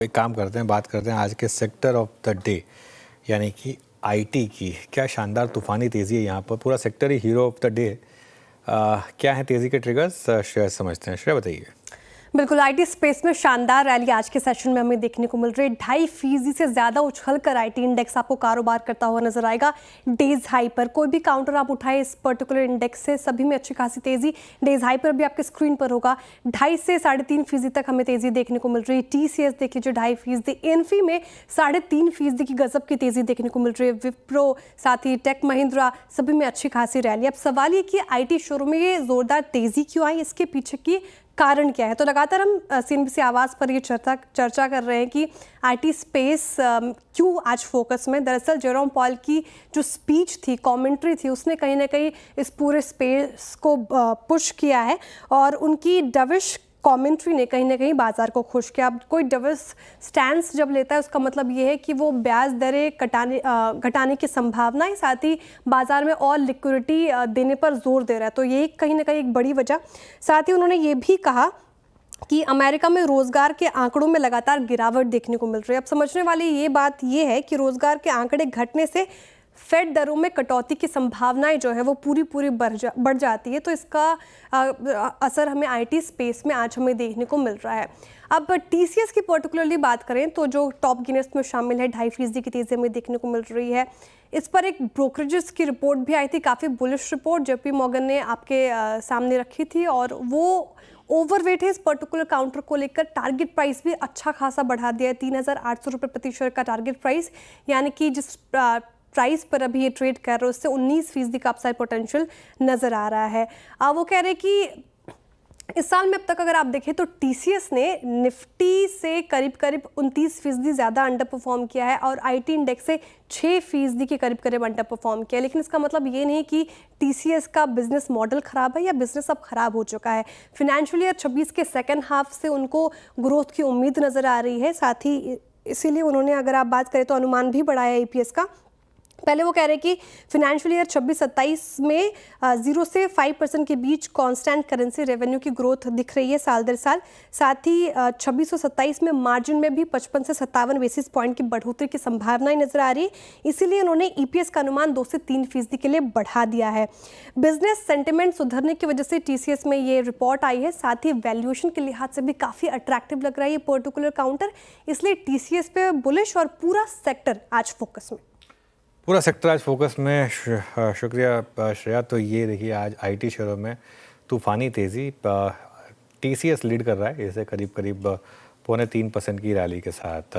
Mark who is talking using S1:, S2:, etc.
S1: एक काम करते हैं, बात करते हैं आज के सेक्टर ऑफ द डे यानी कि आईटी की। क्या शानदार तूफानी तेज़ी है यहाँ पर, पूरा sector he hero of the day. क्या है तेज़ी के ट्रिगर्स, श्रेया समझते हैं। श्रेया बताइए।
S2: बिल्कुल, आईटी स्पेस में शानदार रैली आज के सेशन में हमें देखने को मिल रही है। 2.5% से ज़्यादा उछलकर आईटी इंडेक्स आपको कारोबार करता हुआ नजर आएगा डेज हाई पर। कोई भी काउंटर आप उठाए इस पर्टिकुलर इंडेक्स से, सभी में अच्छी खासी तेजी। डेज हाई पर भी आपके स्क्रीन पर होगा। 2.5 से 3.5% तक हमें तेजी देखने को मिल रही है। टीसीएस देखिए जो 2.5%, इन्फी में 3.5% की गजब की तेजी देखने को मिल रही है। विप्रो, साथ ही टेक महिंद्रा, सभी में अच्छी खासी रैली। अब सवाल ये कि आईटी शोरूम में ये जोरदार तेजी क्यों आई, इसके पीछे की कारण क्या है। तो लगातार हम सीएनबीसी आवाज़ पर ये चर्चा कर रहे हैं कि आईटी स्पेस क्यों आज फोकस में। दरअसल जेरोम पॉल की जो स्पीच थी, कमेंट्री थी, उसने कहीं ना कहीं इस पूरे स्पेस को पुश किया है और उनकी डविश कमेंट्री ने कहीं ना कहीं बाजार को खुश किया। अब कोई डविश स्टैंस जब लेता है उसका मतलब ये है कि वो ब्याज दरें घटाने की संभावना है, साथ ही बाजार में और लिक्विडिटी देने पर जोर दे रहा है। तो ये कहीं ना कहीं एक बड़ी वजह। साथ ही उन्होंने ये भी कहा कि अमेरिका में रोजगार के आंकड़ों में लगातार गिरावट देखने को मिल रही है। अब समझने वाली ये बात ये है कि रोजगार के आंकड़े घटने से फेड दरों में कटौती की संभावनाएं जो है वो पूरी बढ़ जाती है। तो इसका असर हमें आईटी स्पेस में आज हमें देखने को मिल रहा है। अब टीसीएस की पर्टिकुलरली बात करें तो जो टॉप गेनर्स में शामिल है, 2.5% की तेजी हमें देखने को मिल रही है। इस पर एक ब्रोकरेजेस की रिपोर्ट भी आई थी, काफ़ी बुलिश रिपोर्ट जेपी मॉर्गन ने आपके सामने रखी थी और वो ओवरवेट है इस पर्टिकुलर काउंटर को लेकर। टारगेट प्राइस भी अच्छा खासा बढ़ा दिया है, 3,800 रुपये प्रति शेयर का टारगेट प्राइस, यानी कि जिस प्राइस पर अभी ये ट्रेड कर रहे हैं उससे 19% का अपसाइड पोटेंशियल नजर आ रहा है। वो कह रहे हैं कि इस साल में अब तक अगर आप देखें तो टीसीएस ने निफ्टी से करीब 29% ज़्यादा अंडर परफॉर्म किया है और आईटी इंडेक्स से 6% के करीब अंडर परफॉर्म किया है। लेकिन इसका मतलब ये नहीं कि टीसीएस का बिजनेस मॉडल खराब है या बिजनेस अब खराब हो चुका है। फिनेंशियल ईयर 26 के सेकेंड हाफ से उनको ग्रोथ की उम्मीद नज़र आ रही है। साथ ही इसीलिए उन्होंने, अगर आप बात करें तो अनुमान भी बढ़ाया ईपीएस का। पहले वो कह रहे हैं कि फिनेंशियल ईयर 26-27 में 0 से 5% के बीच कांस्टेंट करेंसी रेवेन्यू की ग्रोथ दिख रही है साल दर साल। साथ ही 26-27 में मार्जिन में भी 55 से 57 बेसिस पॉइंट की बढ़ोतरी की संभावनाएं नजर आ रही है। इसीलिए उन्होंने ईपीएस का अनुमान 2 से 3% के लिए बढ़ा दिया है। बिजनेस सेंटिमेंट सुधरने की वजह से टीसीएस में ये रिपोर्ट आई है। साथ ही वैल्यूएशन के लिहाज से भी काफ़ी अट्रैक्टिव लग रहा है ये पर्टिकुलर काउंटर, इसलिए टीसीएस पे बुलिश और पूरा सेक्टर आज फोकस में।
S1: पूरा सेक्टर आज फोकस में। शुक्रिया श्रेया। तो ये देखिए आज आईटी शेयरों में तूफानी तेज़ी, टीसीएस लीड कर रहा है इसे करीब 3.25% की रैली के साथ।